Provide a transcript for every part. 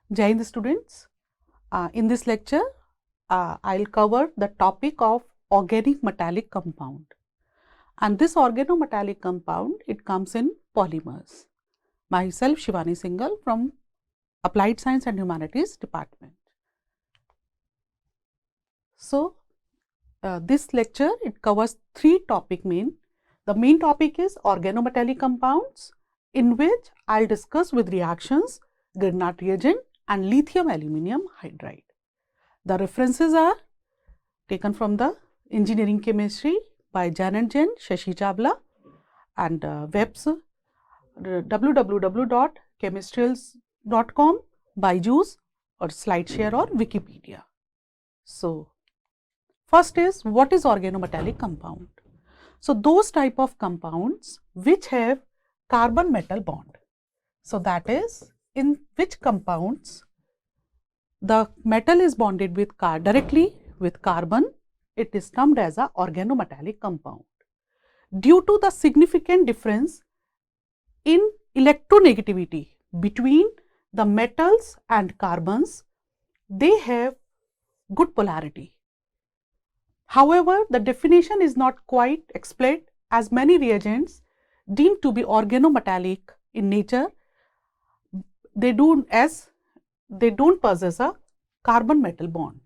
Jai Hind students. In this lecture, I'll cover the topic of organic metallic compound. And this organometallic compound, it comes in polymers. Myself, Shiwani Singhal from Applied Science and Humanities Department. So, this lecture, it covers three topic main. The main topic is organometallic compounds, in which I'll discuss with reactions, Grignard reagent and lithium aluminium hydride. The references are taken from the engineering chemistry by Jan and Jen, Shashi Chabla, and webs www.chemistrials.com, Byju's or SlideShare or Wikipedia. So, first is, what is organometallic compound? So, those type of compounds which have carbon metal bond. So, that is, in which compounds the metal is bonded with directly with carbon, it is termed as a organometallic compound. Due to the significant difference in electronegativity between the metals and carbons, they have good polarity. However, the definition is not quite explained, as many reagents deemed to be organometallic in nature, they don't possess a carbon metal bond.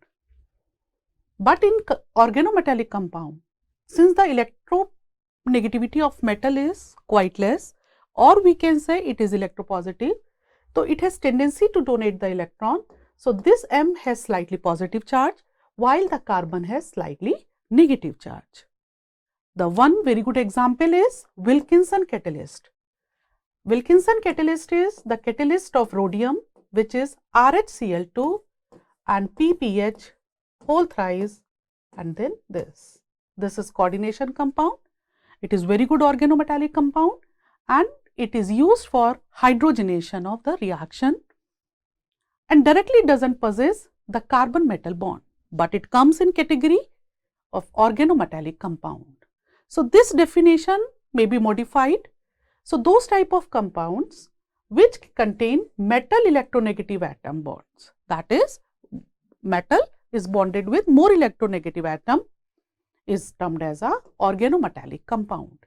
But in organometallic compound, since the electronegativity of metal is quite less, or we can say it is electropositive, so it has tendency to donate the electron. So, this M has slightly positive charge, while the carbon has slightly negative charge. The one very good example is Wilkinson catalyst. Wilkinson catalyst is the catalyst of rhodium, which is RHCl2 and PPH whole thrice, and then this. This is coordination compound. It is very good organometallic compound and it is used for hydrogenation of the reaction and directly doesn't possess the carbon metal bond, but it comes in category of organometallic compound. So, this definition may be modified. So, those type of compounds which contain metal electronegative atom bonds, that is, metal is bonded with more electronegative atom, is termed as a organometallic compound.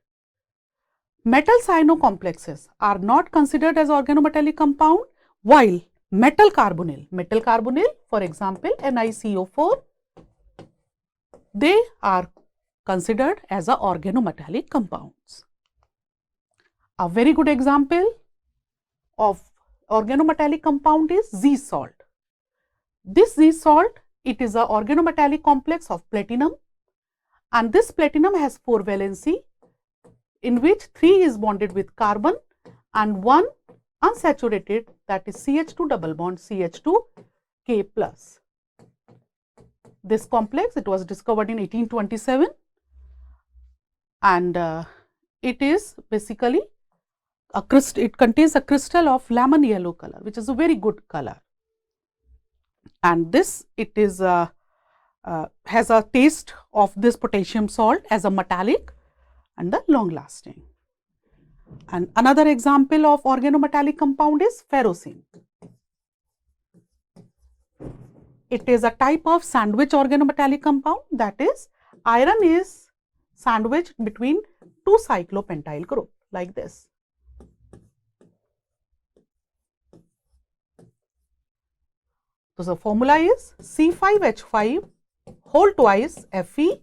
Metal cyano complexes are not considered as organometallic compound, while metal carbonyl for example NiCO4, they are considered as a organometallic compounds. A very good example of organometallic compound is Z salt. This Z salt, it is a organometallic complex of platinum, and this platinum has 4 valency, in which 3 is bonded with carbon and 1 unsaturated, that is CH2 double bond CH2K plus. This complex, it was discovered in 1827 and it is basically a crystal, it contains a crystal of lemon yellow color, which is a very good color. And this, it is has a taste of this potassium salt as a metallic and the long lasting. And another example of organometallic compound is ferrocene. It is a type of sandwich organometallic compound, that is, iron is sandwiched between 2 cyclopentyl group like this. So, the formula is C5H5 whole twice Fe,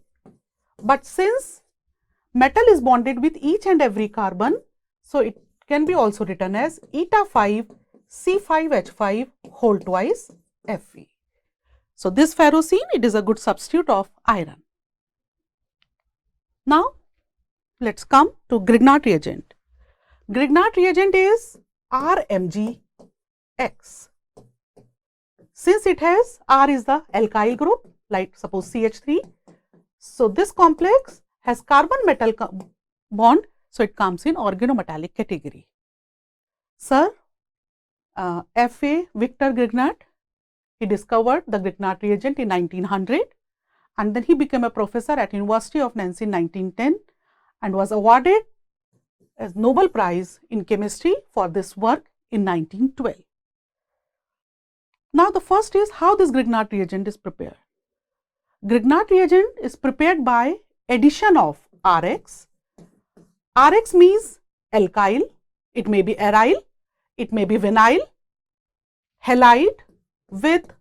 but since metal is bonded with each and every carbon, so it can be also written as eta 5 C5H5 whole twice Fe. So, this ferrocene, it is a good substitute of iron. Now, let us come to Grignard reagent. Grignard reagent is RMgX. Since it has R is the alkyl group, like suppose CH3, so this complex has carbon metal bond, so it comes in organometallic category. Sir, F.A. Victor Grignard, he discovered the Grignard reagent in 1900 and then he became a professor at University of Nancy in 1910 and was awarded as Nobel Prize in Chemistry for this work in 1912. Now the first is how this Grignard reagent is prepared. Grignard reagent is prepared by addition of Rx. Rx means alkyl, it may be aryl, it may be vinyl, halide with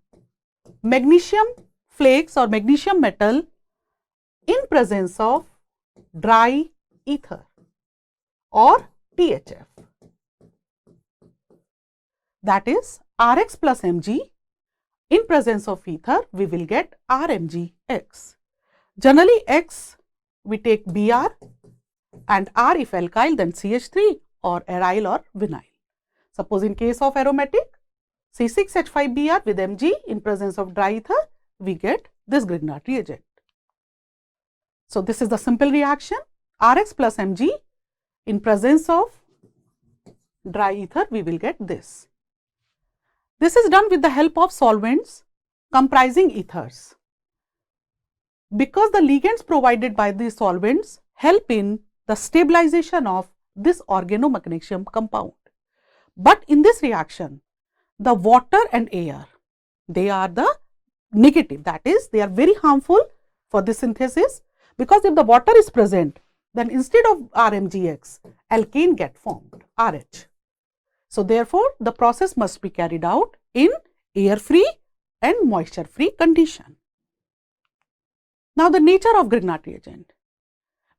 magnesium flakes or magnesium metal in presence of dry ether or THF. That is Rx plus Mg. In presence of ether, we will get RMgX. Generally, X we take Br and R if alkyl, then CH3 or aryl or vinyl. Suppose in case of aromatic, C6H5Br with Mg in presence of dry ether, we get this Grignard reagent. So this is the simple reaction. Rx plus Mg in presence of dry ether, we will get this. This is done with the help of solvents comprising ethers. Because the ligands provided by these solvents help in the stabilization of this organomagnesium compound. But in this reaction, the water and air, they are the negative, that is, they are very harmful for this synthesis, because if the water is present, then instead of RMgX, alkane get formed, RH. So therefore, the process must be carried out in air-free and moisture-free condition. Now the nature of Grignard reagent.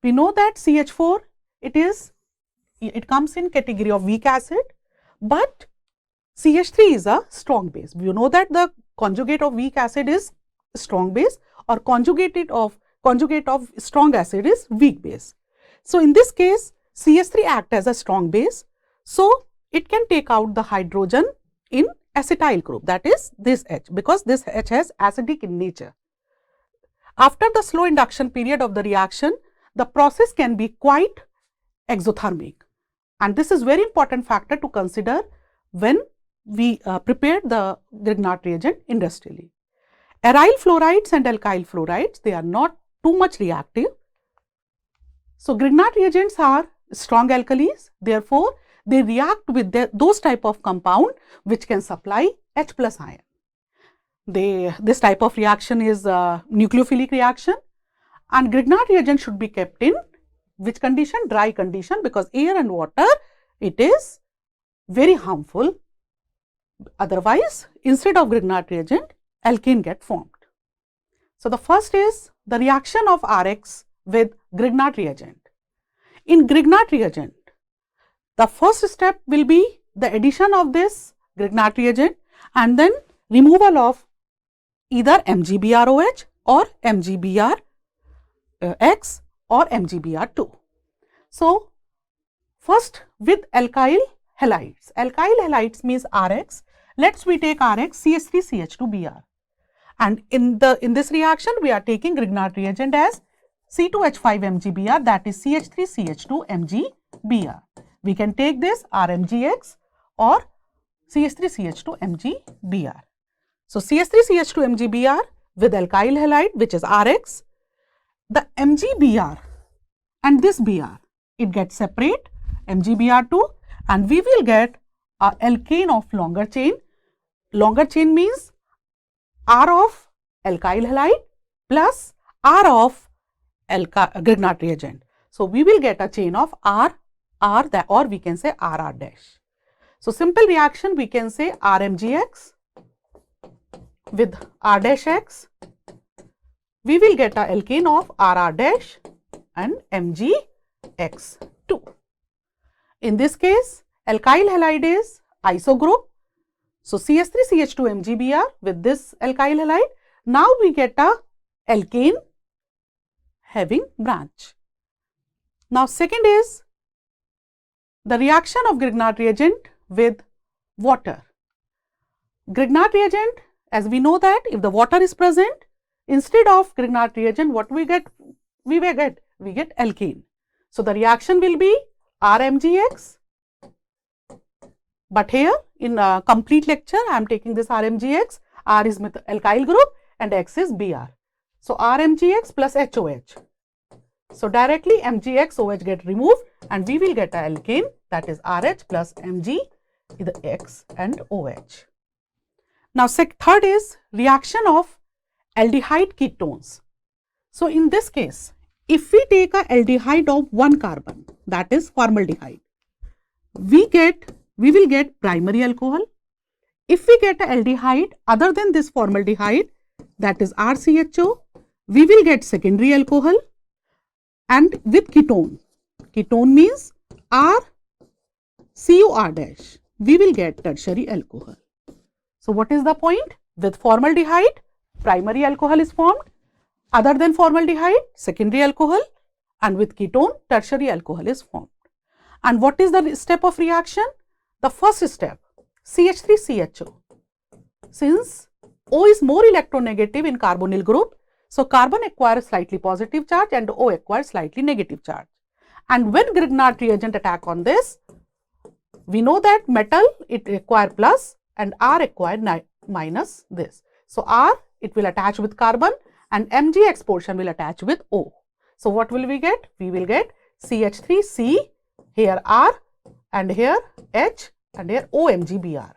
We know that CH4, it comes in category of weak acid, but CH3 is a strong base. We know that the conjugate of weak acid is strong base, or conjugate of strong acid is weak base. So in this case, CH3 acts as a strong base, so it can take out the hydrogen in acetyl group, that is this H, because this H has acidic in nature. After the slow induction period of the reaction, the process can be quite exothermic, and this is very important factor to consider when we prepare the Grignard reagent industrially. Aryl fluorides and alkyl fluorides, they are not too much reactive. So Grignard reagents are strong alkalis, therefore they react with those type of compound which can supply H plus ion. This type of reaction is nucleophilic reaction, and Grignard reagent should be kept in which condition? Dry condition, because air and water, it is very harmful. Otherwise, instead of Grignard reagent, alkane get formed. So the first is the reaction of Rx with Grignard reagent. In Grignard reagent, the first step will be the addition of this Grignard reagent and then removal of either MgBrOH or MgBrX or MgBr2. So first with alkyl halides. Alkyl halides means Rx. Let's we take Rx CH3CH2Br. And in this reaction, we are taking Grignard reagent as C2H5MgBr, that is CH3CH2MgBr. We can take this RMgX or CH3CH2MgBr. So CH3CH2MgBr with alkyl halide, which is Rx, the MgBr and this Br, it gets separate, MgBr2, and we will get a alkane of longer chain. Longer chain means R of alkyl halide plus R of Grignard reagent. So we will get a chain of R that, or we can say RR dash. So simple reaction, we can say RMgX with R dash X. We will get a alkane of RR dash and MgX2. In this case, alkyl halide is iso group. So CH3CH2MgBr with this alkyl halide. Now we get a alkane having branch. Now second is the reaction of Grignard reagent with water. Grignard reagent, as we know that if the water is present, instead of Grignard reagent, what we get? We get alkane. So the reaction will be RMgX. But here in a complete lecture, I am taking this RMgX. R is with alkyl group and X is Br. So RMgX plus HOH. So directly MgXOH get removed and we will get a alkane, that is RH plus Mg, either X and OH. Now, third is reaction of aldehyde ketones. So, in this case, if we take a aldehyde of one carbon, that is formaldehyde, we will get primary alcohol. If we get an aldehyde other than this formaldehyde, that is RCHO, we will get secondary alcohol, and with ketone means RCOR dash, we will get tertiary alcohol. So, what is the point? With formaldehyde, primary alcohol is formed, other than formaldehyde, secondary alcohol, and with ketone, tertiary alcohol is formed. And what is the step of reaction? The first step, CH3CHO. Since O is more electronegative in carbonyl group, so carbon acquires slightly positive charge and O acquires slightly negative charge. And when Grignard reagent attack on this, we know that metal, it acquire plus and R acquire minus this. So, R, it will attach with carbon and MgX portion will attach with O. So, what will we get? We will get CH3C, here R and here H and here OMgBr.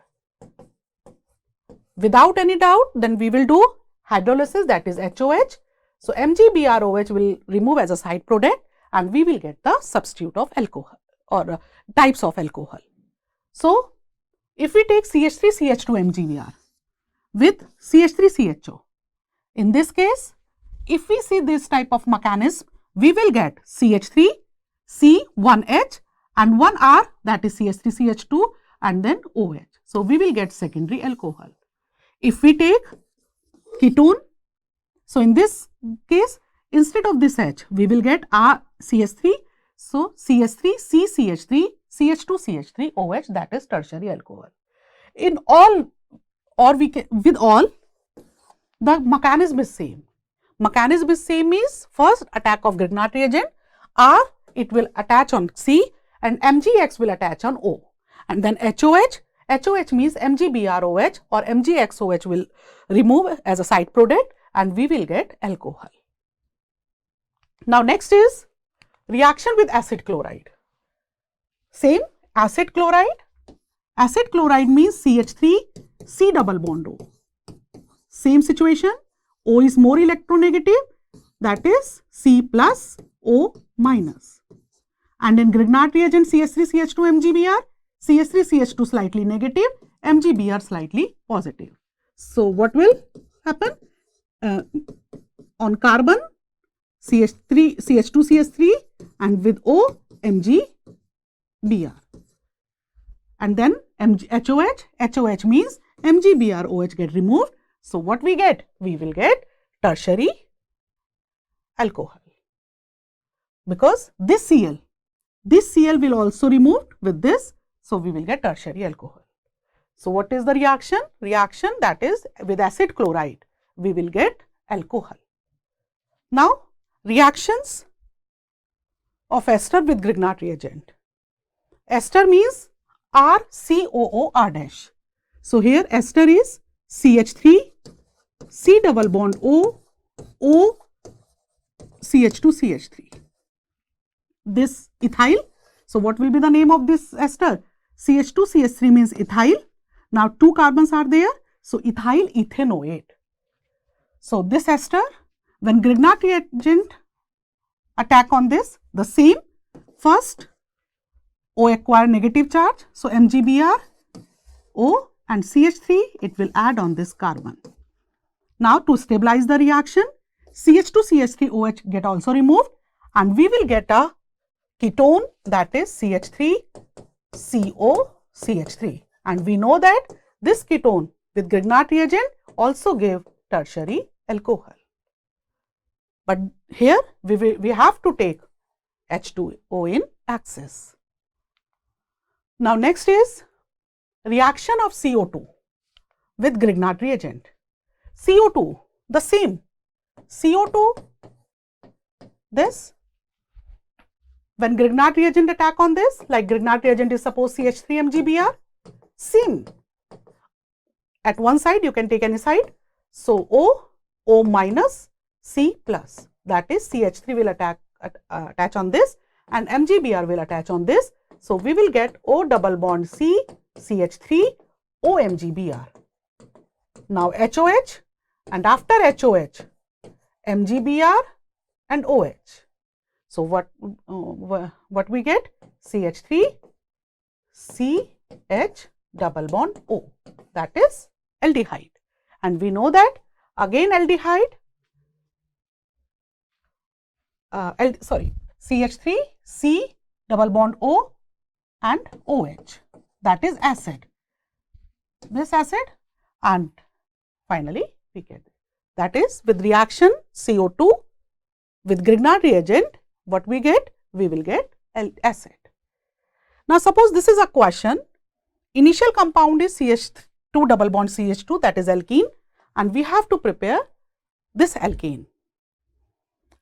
Without any doubt, then we will do hydrolysis, that is HOH. So, MgBrOH will remove as a side product and we will get the substitute of alcohol or types of alcohol. So, if we take CH3CH2MgBr with CH3CHO, in this case, if we see this type of mechanism, we will get CH3, C, 1H and 1R, that is CH3CH2 and then OH. So, we will get secondary alcohol. If we take ketone, so in this case, instead of this H, we will get CH3. So, CH3, CCH3, CH2CH3, OH, that is tertiary alcohol. In all, or we can, with all, the mechanism is same. Mechanism is same means first attack of Grignard reagent, R, it will attach on C and MgX will attach on O. And then HOH, HOH means MgBrOH or MgXOH will remove as a side product and we will get alcohol. Now, next is reaction with acid chloride. Same, acid chloride. Acid chloride means CH3, C double bond O. Same situation, O is more electronegative, that is C plus O minus. And in Grignard reagent CH3CH2MgBr, CH3CH2 slightly negative, MgBr slightly positive. So, what will happen? On carbon, CH2CH3 and with O, MgBr. And then HOH means MgBrOH get removed. So, what we get? We will get tertiary alcohol because this Cl will also removed with this. So, we will get tertiary alcohol. So, what is the reaction? Reaction, that is with acid chloride, we will get alcohol. Now, reactions of ester with Grignard reagent. Ester means RCOOR dash. So, here ester is CH3, C double bond O, O, CH2CH3. This ethyl. So, what will be the name of this ester? CH2CH3 means ethyl. Now, two carbons are there. So, ethyl ethanoate. So, this ester, when Grignard reagent attack on this, the same, first O acquire negative charge. So, MgBr, O and CH3, it will add on this carbon. Now, to stabilize the reaction, CH2CH3OH get also removed and we will get a ketone, that is CH3COCH3, and we know that this ketone with Grignard reagent also give tertiary alcohol. But here we have to take H2O in excess. Now, next is reaction of CO2 with Grignard reagent. CO2, the same. CO2, this, when Grignard reagent attack on this, like Grignard reagent is suppose CH3MgBr, same. At one side you can take any side. So, O minus, C plus, that is CH3 will attach on this and MgBr will attach on this. So, we will get O double bond C, CH3, OMgBr. Now HOH, and after HOH, MgBr and OH. So what we get? CH3, CH double bond O, that is aldehyde. And we know that again aldehyde, CH3, C double bond O and OH, that is acid, this acid, and finally we get that is with reaction CO2 with Grignard reagent, what we get? We will get acid. Now suppose this is a question, initial compound is CH2 double bond CH2, that is alkene, and we have to prepare this alkane.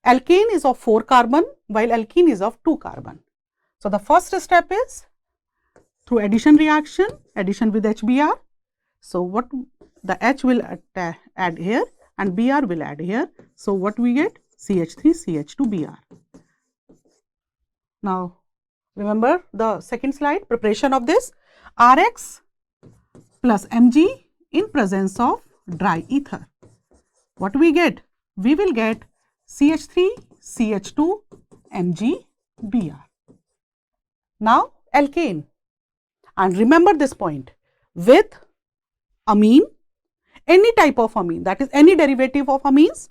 Alkane is of 4 carbon while alkene is of 2 carbon. So the first step is through addition reaction, addition with HBr. So what the H will add here and Br will add here. So what we get? CH3CH2Br. Now remember the second slide, preparation of this, Rx plus Mg in presence of dry ether. What we get? We will get CH3CH2 MgBr. Now alkane, and remember this point, with amine, any type of amine, that is any derivative of amines,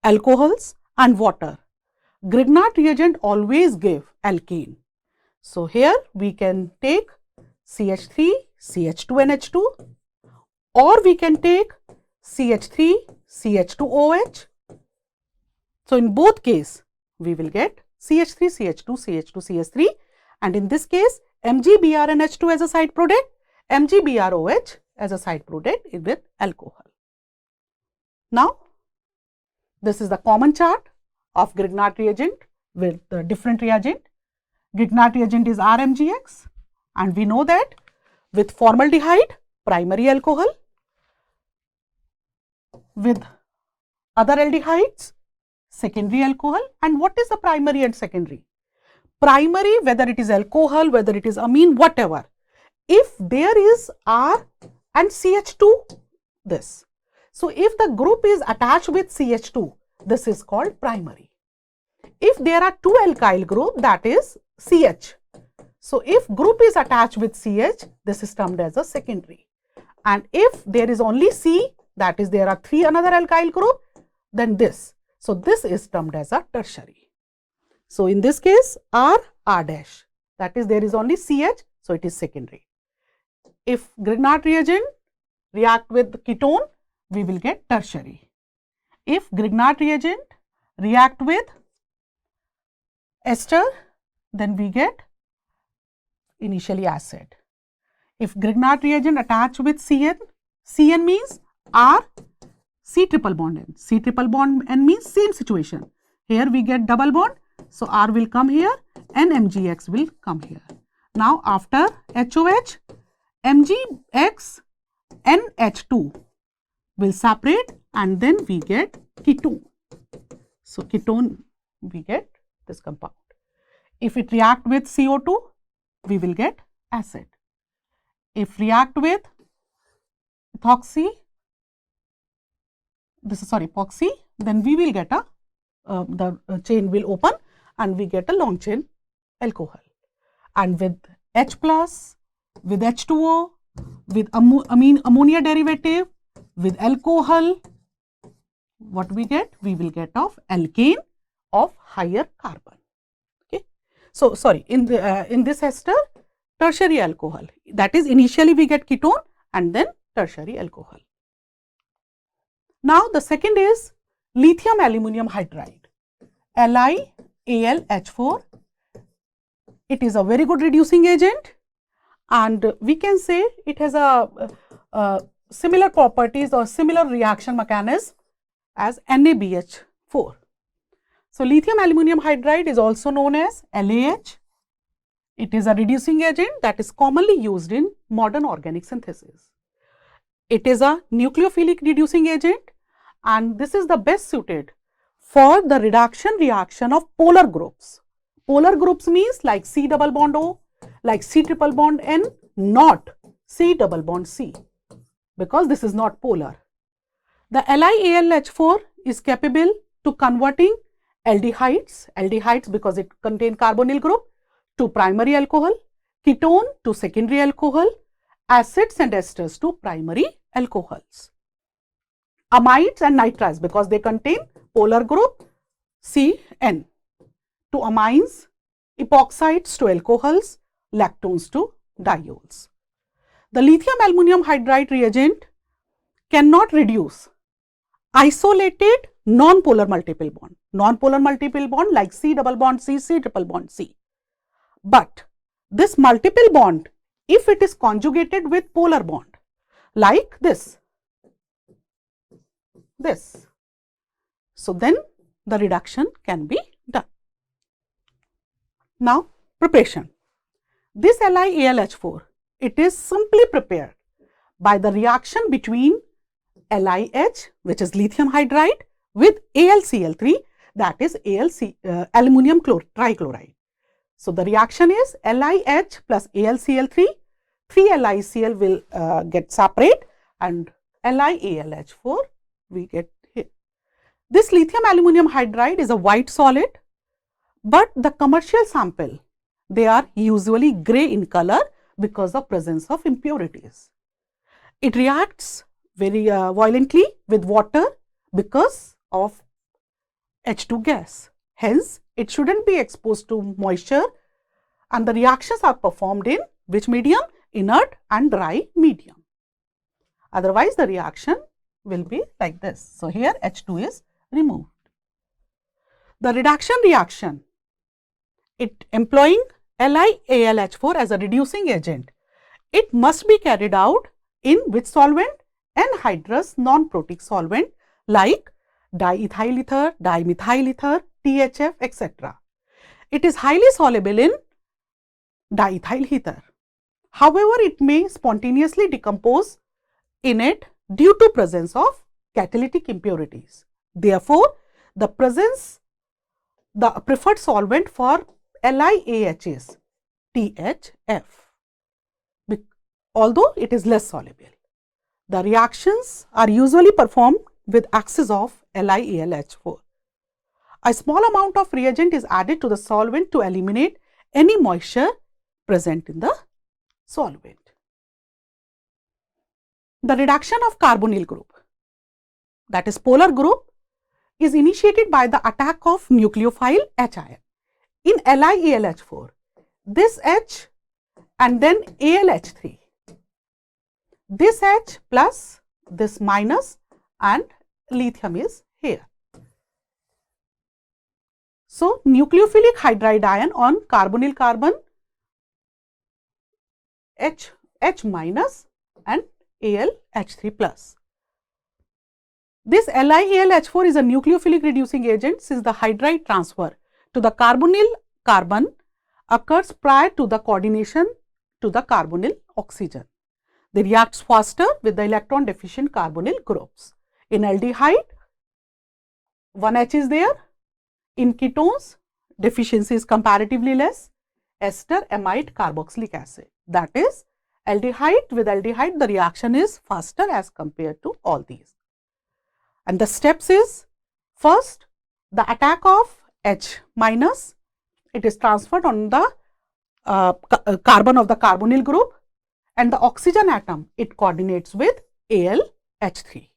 alcohols and water, Grignard reagent always give alkane. So here we can take CH3, CH2NH2, or we can take CH3, CH2OH. So in both case we will get CH3, CH2, CH2, CH3, and in this case MgBrNH2 as a side product, MgBrOH as a side product with alcohol. Now this is the common chart of Grignard reagent with the different reagent. Grignard reagent is RMGX, and we know that with formaldehyde, primary alcohol, with other aldehydes, secondary alcohol. And what is the primary and secondary? Primary, whether it is alcohol, whether it is amine, whatever, if there is R and CH2, this. So if the group is attached with CH2, this is called primary. If there are two alkyl group, that is CH. So if group is attached with CH, this is termed as a secondary. And if there is only C, that is there are 3 another alkyl group, then this. So this is termed as a tertiary. So in this case R dash, that is there is only CH, so it is secondary. If Grignard reagent react with ketone, we will get tertiary. If Grignard reagent react with ester, then we get initially acid. If Grignard reagent attach with CN, CN means R, C triple bond N. C triple bond N means same situation. Here we get double bond, so R will come here and MgX will come here. Now after HOH, MgX NH2 will separate and then we get ketone. So ketone we get this compound. If it react with CO2, we will get acid. If react with epoxy, then we will get the chain will open and we get a long chain alcohol. And with H plus, with H2O, with ammonia derivative, with alcohol, what we get? We will get of alkane of higher carbon. Okay. So sorry, in this ester, tertiary alcohol, that is initially we get ketone and then tertiary alcohol. Now the second is lithium aluminum hydride, LiAlH4. It is a very good reducing agent and we can say it has a similar properties or similar reaction mechanism as NaBH4. So lithium aluminum hydride is also known as LAH. It is a reducing agent that is commonly used in modern organic synthesis. It is a nucleophilic reducing agent and this is the best suited for the reduction reaction of polar groups. Polar groups means like C double bond O, like C triple bond N, not C double bond C, because this is not polar. The LiAlH4 is capable to converting aldehydes because it contain carbonyl group, to primary alcohol, ketone to secondary alcohol, acids and esters to primary alcohols. Amides and nitrites because they contain polar group CN, to amines, epoxides to alcohols, lactones to diols. The lithium aluminum hydride reagent cannot reduce isolated non-polar multiple bond like C double bond C, C triple bond C. But this multiple bond, if it is conjugated with polar bond like this, so then the reduction can be done. Now, preparation. This LiAlH4, it is simply prepared by the reaction between LiH, which is lithium hydride, with AlCl3, that is aluminum trichloride. So, the reaction is LiH plus AlCl3, 3 LiCl will get separate and LiAlH4 we get here. This lithium aluminum hydride is a white solid, but the commercial sample, they are usually grey in color because of presence of impurities. It reacts very violently with water because of H2 gas. Hence, it shouldn't be exposed to moisture, and the reactions are performed in which medium? Inert and dry medium. Otherwise, the reaction will be like this. So, here H2 is removed. The reduction reaction, it employing LiAlH4 as a reducing agent, it must be carried out in which solvent? Anhydrous non-protic solvent like diethyl ether, dimethyl ether, THF, etc. It is highly soluble in diethyl ether. However, it may spontaneously decompose in it due to presence of catalytic impurities. Therefore, the preferred solvent for LiAH is THF, although it is less soluble. The reactions are usually performed with excess of LiAlH4. A small amount of reagent is added to the solvent to eliminate any moisture present in the solvent. The reduction of carbonyl group, that is polar group, is initiated by the attack of nucleophile H ion. In LiAlH4, this H and then AlH3, this H plus this minus and lithium is here. So, nucleophilic hydride ion on carbonyl carbon H minus and AlH3 plus. This LiAlH4 is a nucleophilic reducing agent since the hydride transfer to the carbonyl carbon occurs prior to the coordination to the carbonyl oxygen. They react faster with the electron deficient carbonyl groups. In aldehyde, 1H is there. In ketones, deficiency is comparatively less. Ester, amide, carboxylic acid. That is, aldehyde with aldehyde, the reaction is faster as compared to all these. And the steps is, first, the attack of H minus, it is transferred on the carbon of the carbonyl group, and the oxygen atom, it coordinates with AlH3.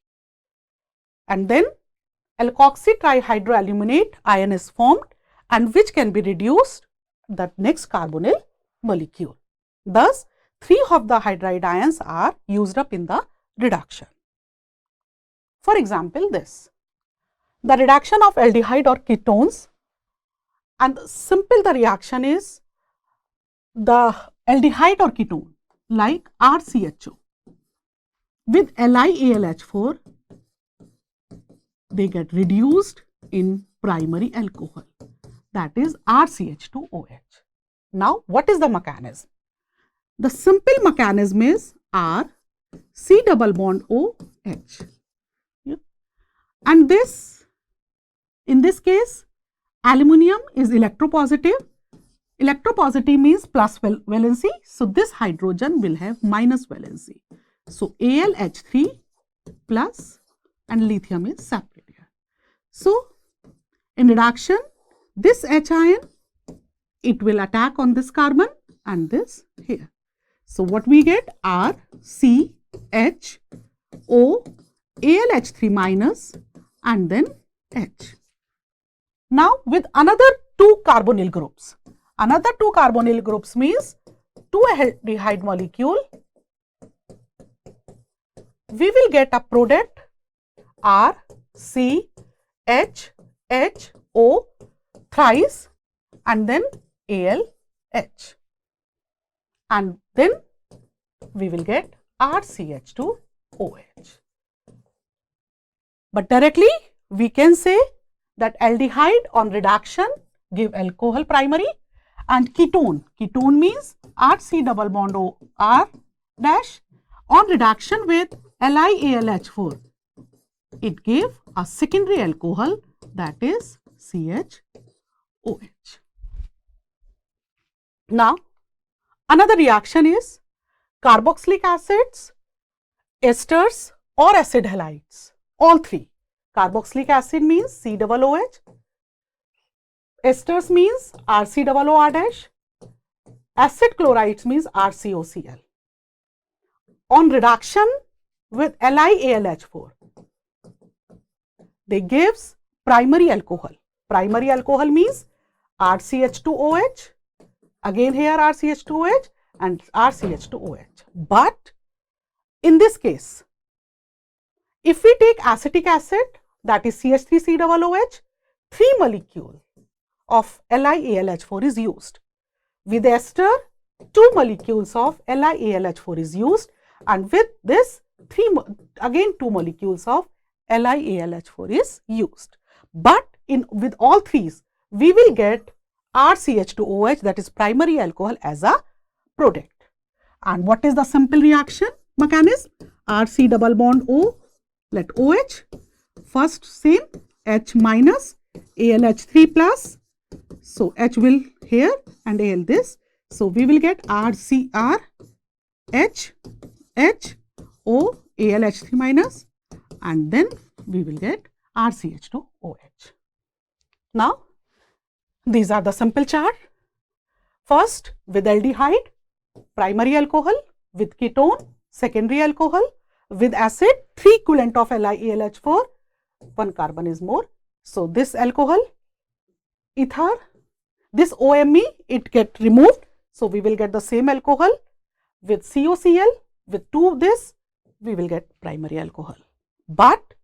And then alkoxy trihydroaluminate ion is formed, and which can be reduced the next carbonyl molecule. Thus, 3 of the hydride ions are used up in the reduction. For example, this, the reduction of aldehyde or ketones, and simple the reaction is the aldehyde or ketone like RCHO with LiAlH4, they get reduced in primary alcohol, that is RCH2OH. Now, what is the mechanism? The simple mechanism is R C double bond OH. And this, in this case, aluminum is electropositive. Electropositive means plus valency. So, this hydrogen will have minus valency. So, AlH3 plus and lithium is separate here. So, in reduction, this H ion, it will attack on this carbon and this here. So, what we get are C, H, O, AlH3 minus and then H. Now, with another 2 carbonyl groups. Another 2 carbonyl groups means 2 aldehyde molecule. We will get a product R, C, H, H, O thrice and then Al, H. And then we will get RCH2 OH. But directly we can say that aldehyde on reduction give alcohol primary and ketone. Ketone means RC double bond O R dash on reduction with LiAlH4. It gave a secondary alcohol, that is CHOH. Now, another reaction is carboxylic acids, esters or acid halides, all three. Carboxylic acid means COOH, esters means RCOOR dash, acid chlorides means RCOCl. On reduction with LiAlH4, they gives primary alcohol. Primary alcohol means RCH2OH, again here RCH2OH and RCH2OH. But in this case, if we take acetic acid, that is CH3COOH, 3 molecule of LiAlH4 is used. With ester, 2 molecules of LiAlH4 is used, and with this again 2 molecules of LiAlH4 is used. But with all threes, we will get RCH2OH, that is primary alcohol, as a product. And what is the simple reaction mechanism? RC double bond O, let OH, first same, H minus, AlH3 plus, so H will here and Al this. So, we will get RCR, H, H, O, AlH3 minus, and then we will get RCH2OH. Now, these are the simple chart. First, with aldehyde, primary alcohol, with ketone, secondary alcohol, with acid, 3 equivalent of LiAlH4, 1 carbon is more. So, this alcohol, ether, this OMe, it get removed. So, we will get the same alcohol with COCl, with 2 this, we will get primary alcohol. But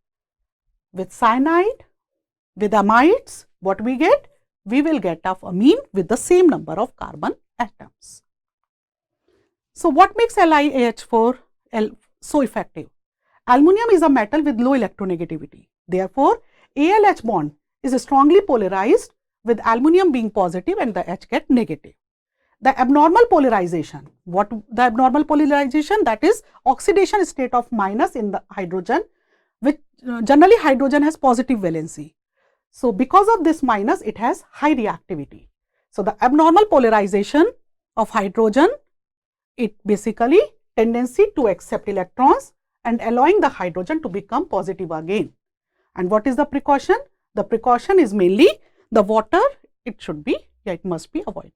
with cyanide, with amides, what we get? We will get of amine with the same number of carbon atoms. So, what makes LiAH4 so effective? Aluminium is a metal with low electronegativity. Therefore, AlH bond is strongly polarized, with aluminium being positive and the H get negative. The abnormal polarization, what the abnormal polarization? That is oxidation state of minus in the hydrogen, which generally hydrogen has positive valency. So, because of this minus, it has high reactivity. So, the abnormal polarization of hydrogen, it basically tendency to accept electrons and allowing the hydrogen to become positive again. And what is the precaution? The precaution is mainly the water, it must be avoided.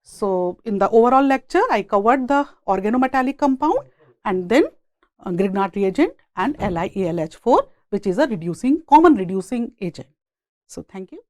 So, in the overall lecture, I covered the organometallic compound and then Grignard reagent and LiAlH4, which is a common reducing agent. So, thank you.